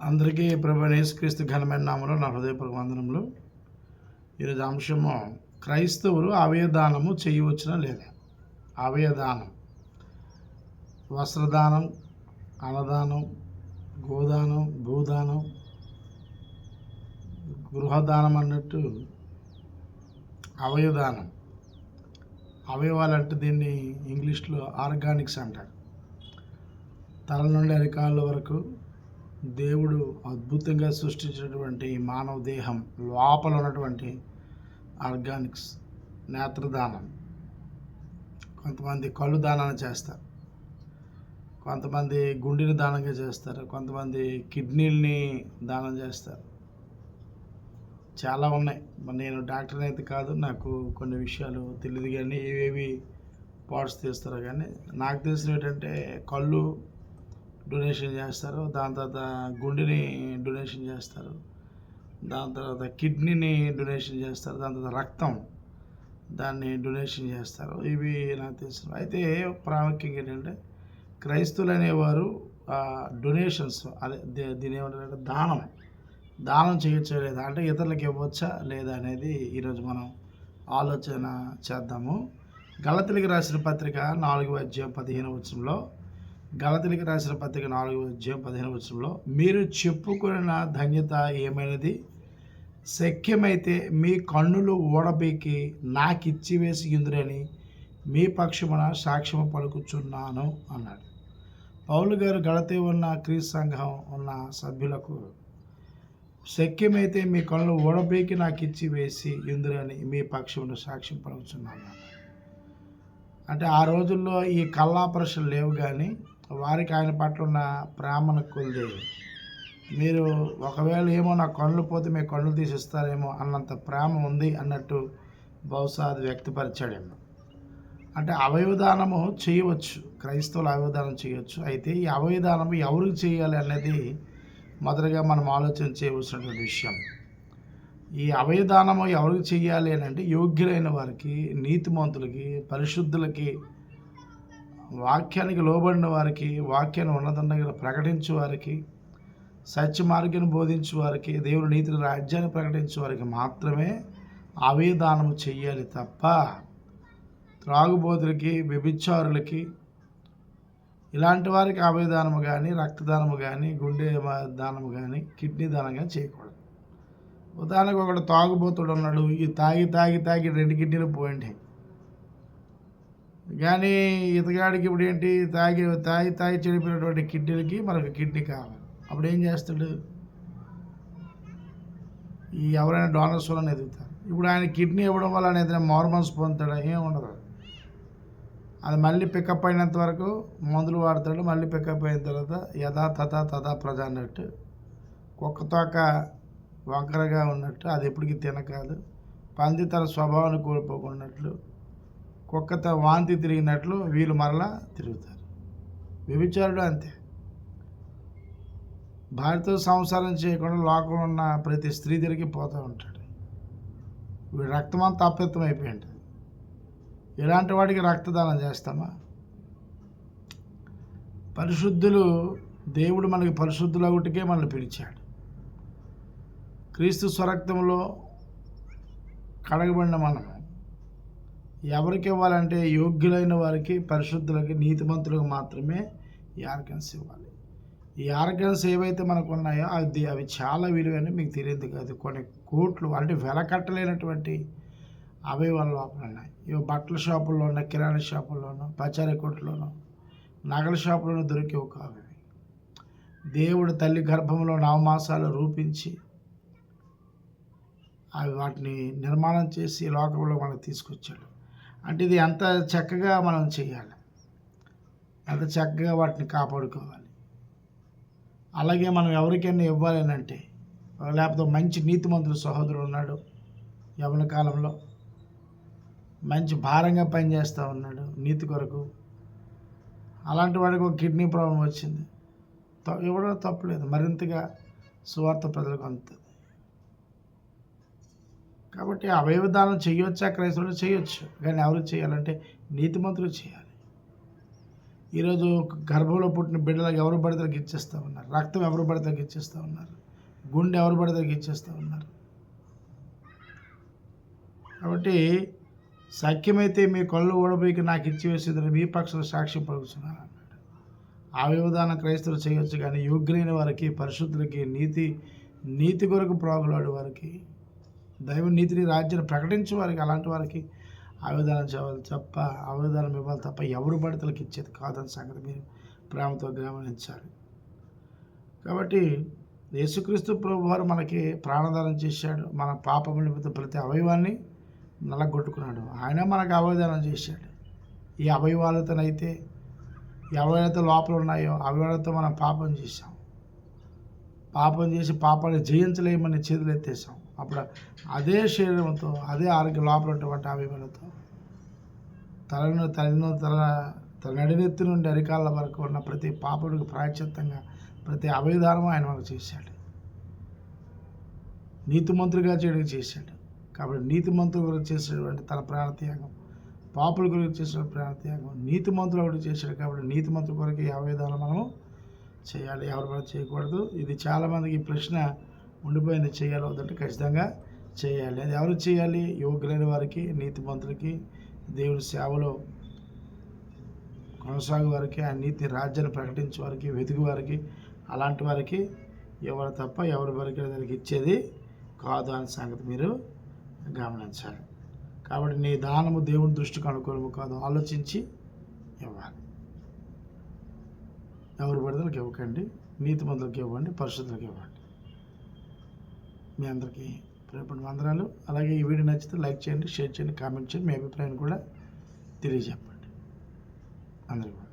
అందరికీ ప్రభువైన యేసుక్రీస్తు ఘనమైన నామములో నా హృదయపూర్వక వందనములు. ఈరోజు అంశము క్రైస్తవులు అవయదానము చేయవచ్చునా లేదా? అవయదానం, వస్త్రదానం, అన్నదానం, గోదానం, భూదానం, గృహదానం అన్నట్టు అవయదానం. అవయవాలంటే దీన్ని ఇంగ్లీష్లో ఆర్గానిక్స్ అంటారు. తల నుండి అరికాళ్ళ వరకు దేవుడు అద్భుతంగా సృష్టించినటువంటి మానవ దేహం లోపల ఉన్నటువంటి ఆర్గానిక్స్. నేత్రదానం, కొంతమంది కళ్ళు దానాన్ని చేస్తారు, కొంతమంది గుండెని దానంగా చేస్తారు, కొంతమంది కిడ్నీలని దానం చేస్తారు. చాలా ఉన్నాయి. నేను డాక్టర్ని అయితే కాదు, నాకు కొన్ని విషయాలు తెలియదు, కానీ ఏవేవి పార్ట్స్ తీస్తారో కానీ నాకు తెలిసిన ఏంటంటే కళ్ళు డొనేషన్ చేస్తారు, దాని తర్వాత గుండెని డొనేషన్ చేస్తారు, దాని తర్వాత కిడ్నీని డొనేషన్ చేస్తారు, దాని తర్వాత రక్తం దాన్ని డొనేషన్ చేస్తారు. ఇవి నాకు తెలుసు. అయితే ప్రాముఖ్యంగా ఏంటంటే క్రైస్తవులు అనేవారు డొనేషన్స్, అదే దీని ఏమంటారంటే దానం చేయొచ్చా లేదా, అంటే ఇతరులకు ఇవ్వచ్చా లేదా అనేది ఈరోజు మనం ఆలోచన చేద్దాము. గలతీయులకు రాసిన పత్రిక 4:15 గలతీయులకు రాసిన పత్రిక 4:15 మీరు చెప్పుకున్న ధన్యత ఏమైనది, శక్యమైతే మీ కన్నులు ఊడబీకి నాకిచ్చివేసి ఇందురని మీ పక్షమున సాక్ష్యము పలుకుచున్నాను అన్నాడు. పౌలు గారు గలతీ ఉన్న క్రీస్తు సంఘం ఉన్న సభ్యులకు శక్యమైతే మీ కన్నులు ఊడబీకి నాకు ఇచ్చి వేసి ఇందురని మీ పక్షమున సాక్ష్యం పలుకుచున్నాను. అంటే ఆ రోజుల్లో ఈ కళ్ళాపరేషన్ లేవు, కానీ వారికి ఆయన పట్ల ఉన్న ప్రేమను కొలిది మీరు ఒకవేళ ఏమో నా కళ్ళు పోతే మీ కళ్ళు తీసిస్తారేమో అన్నంత ప్రేమ ఉంది అన్నట్టు బహుశా అది వ్యక్తపరిచాడేమో. అంటే అవయవదానము చేయవచ్చు, క్రైస్తవులు అవయవదానం చేయవచ్చు. అయితే ఈ అవయవదానము ఎవరికి చేయాలి అనేది మొదటగా మనం ఆలోచన చేయవలసినటువంటి విషయం. ఈ అవయవదానము ఎవరికి చేయాలి అని అంటే యోగ్యులైన వారికి, నీతిమంతులకి, పరిశుద్ధులకి, వాక్యానికి లోబడిన వారికి, వాక్యాన్ని ఉన్నతంగా ప్రకటించే వారికి, సత్య మార్గాన్ని బోధించే వారికి, దేవుని నీతిని రాజ్యాన్ని ప్రకటించే వారికి మాత్రమే అవయదానము చెయ్యాలి తప్ప త్రాగుబోతులకి, వ్యభిచారులకి, ఇలాంటి వారికి అవయదానము కానీ, రక్తదానము కానీ, గుండె దానము కానీ, కిడ్నీ దానం కానీ చేయకూడదు. ఉదాహరణకు ఒకడు తాగుబోతుడు ఉన్నాడు, ఈ తాగి తాగి తాగి 2 కిడ్నీలు పోయింది. కానీ ఇతగాడికి ఇప్పుడు ఏంటి, తాగి చెడిపోయినటువంటి కిడ్నీలకి మనకు కిడ్నీ కావాలి. అప్పుడు ఏం చేస్తాడు, ఈ ఎవరైనా డోనర్స్ వల్ల ఎదుగుతారు. ఇప్పుడు ఆయన కిడ్నీ ఇవ్వడం వల్ల ఆయన ఏదైనా మార్మన్స్ పొందుతాడా? ఏం ఉండదు. అది మళ్ళీ పికప్ అయినంత వరకు మందులు వాడతాడు, మళ్ళీ పికప్ అయిన తర్వాత యథా తథా ప్రజ అన్నట్టు, కుక్కతోక వంకరగా ఉన్నట్టు, అది ఎప్పటికీ తినకాదు. పంది తన స్వభావాన్ని కోల్పోకున్నట్లు, కుక్కతో వాంతి తిరిగినట్లు వీళ్ళు మరలా తిరుగుతారు. వ్యభిచారుడు అంతే. భార్యతో సంసారం చేయకుండా లోకంలో ఉన్న ప్రతి స్త్రీ తిరిగి పోతూ ఉంటాడు. వీడు రక్తమంతా అప్యత్తం అయిపోయింది. ఇలాంటి వాడికి రక్తదానం చేస్తామా? పరిశుద్ధులు, దేవుడు మనకి పరిశుద్ధులు ఒకటికే మనల్ని పిలిచాడు. క్రీస్తు స్వరక్తంలో కడగబడిన మనము ఎవరికి ఇవ్వాలంటే యోగ్యులైన వారికి, పరిశుద్ధులకి, నీతిమంతులకు మాత్రమే ఈ ఆర్గన్స్ ఇవ్వాలి. ఈ ఆర్గన్స్ ఏవైతే మనకు ఉన్నాయో అవి చాలా విలువైన, మీకు తెలియదు కాదు. కొన్ని కోట్లు, అంటే వెలకట్టలేనటువంటి అవయవాల లోపల ఉన్నాయి. ఇవి బట్టల షాపుల్లోనూ, కిరాణా షాపుల్లోనూ, పచారీ కొట్టులోనూ, నగల షాపులోనూ దొరికేవి కావు. దేవుడు తల్లి గర్భంలో 9 మాసాలు రూపించి అవి వాటిని నిర్మాణం చేసి లోకంలో మనకు తీసుకొచ్చాడు. అంటే ఇది ఎంత చక్కగా మనం చేయాలి, ఎంత చక్కగా వాటిని కాపాడుకోవాలి. అలాగే మనం ఎవరికైనా ఇవ్వాలి అని అంటే, లేకపోతే మంచి నీతిమంతుడు సహోదరుడు ఉన్నాడు, యవ్వన కాలంలో మంచి భారంగా పనిచేస్తూ ఉన్నాడు నీతి కొరకు, అలాంటి వాడికి ఒక కిడ్నీ ప్రాబ్లం వచ్చింది, ఇవ్వడం తప్పలేదు, మరింతగా సువార్త ప్రజలకు అందుతుంది. కాబట్టి అవయవదానం చేయవచ్చా? క్రైస్తవులు చేయొచ్చు, కానీ ఎవరు చేయాలంటే నీతిమంతులు చేయాలి. ఈరోజు గర్భంలో పుట్టిన బిడ్డలకు ఎవరు పడితే ఇచ్చేస్తూ ఉన్నారు, రక్తం ఎవరు పడితే ఇచ్చేస్తూ ఉన్నారు, గుండె ఎవరు పడితే ఇచ్చేస్తూ ఉన్నారు. కాబట్టి సఖ్యమైతే మీ కళ్ళు ఓడబోయికి నాకు ఇచ్చి వేసేదని మీ పక్షంలో సాక్ష్యం పలుకుతున్నాను అన్నాడు. ఆ విధానం క్రైస్తవులు చేయొచ్చు, కానీ యోగ్యులైన వారికి, పరిశుద్ధులకి, నీతి కొరకు ప్రాగులాడు వారికి, దైవ నీతిని రాజ్యాన్ని ప్రకటించే వారికి, అలాంటి వారికి ఆ విధానం చేయాలి తప్ప, ఆ విధానం ఇవ్వాలి తప్ప ఎవరు బడితలకు ఇచ్చేది కాదని సంగతి మీరు ప్రేమతో గమనించాలి. కాబట్టి యేసుక్రీస్తు ప్రభు వారు మనకి ప్రాణదానం చేశాడు. మన పాపం నిమిత్తం ప్రతి అవయవాన్ని నలగొట్టుకున్నాడు. ఆయన మనకు అవయదానం చేశాడు. ఈ అవయవాలతోనైతే ఈ అవయవాలతో లోపల ఉన్నాయో అవయవాలతో మనం పాపం చేసాం. పాపం చేసి పాపాన్ని జయించలేమని చేతులు ఎత్తేసాం. అప్పుడు అదే శరీరంతో, అదే ఆరోగ్యం లోపల ఉన్నటువంటి అవయవాలతో తల నడినెత్తి నుండి అరికాళ్ళ వరకు ఉన్న ప్రతి పాపడికి ప్రాయశ్చిత్తంగా ప్రతి అవయదానం ఆయన మనకు చేశాడు. నీతిమంతుడిగా చేయడానికి చేశాడు. కాబట్టి నీతిమంతుల గురించి చేసేటువంటి తన ప్రాణత్యాగం, పాపుల గురించి చేసిన ప్రాణత్యాగం, నీతిమంతులు ఒకటి చేశాడు. కాబట్టి నీతిమంతుల కొరకు ఈ అవయదానం మనము చేయాలి, ఎవరు కూడా చేయకూడదు. ఇది చాలామందికి ఈ ప్రశ్న ఉండిపోయింది, చేయాలి వద్దంటే ఖచ్చితంగా చేయాలి. అది ఎవరు చేయాలి? యోగ్యులైన వారికి, నీతిమంతులకి, దేవుని సేవలో కొనసాగు వారికి, ఆ నీతి రాజ్యాన్ని ప్రకటించే వారికి, వెతుకు వారికి, అలాంటి వారికి ఎవరు తప్ప ఎవరి వరకు దానికి ఇచ్చేది కాదు అనే సంగతి మీరు గమనించాలి. కాబట్టి నీ దానము దేవుని దృష్టికి అనుకూలము కాదు, ఆలోచించి ఇవ్వాలి. ఎవరు పడితే ఇవ్వకండి, నీతిమంతులకు ఇవ్వండి, పరిశుద్ధులకు ఇవ్వండి. మీ అందరికీ ప్రేమ వందనాలు. అలాగే ఈ వీడియో నచ్చితే లైక్ చేయండి, షేర్ చేయండి, కామెంట్ చేయండి, మీ అభిప్రాయాన్ని కూడా తెలియజెప్పండి. అందరికీ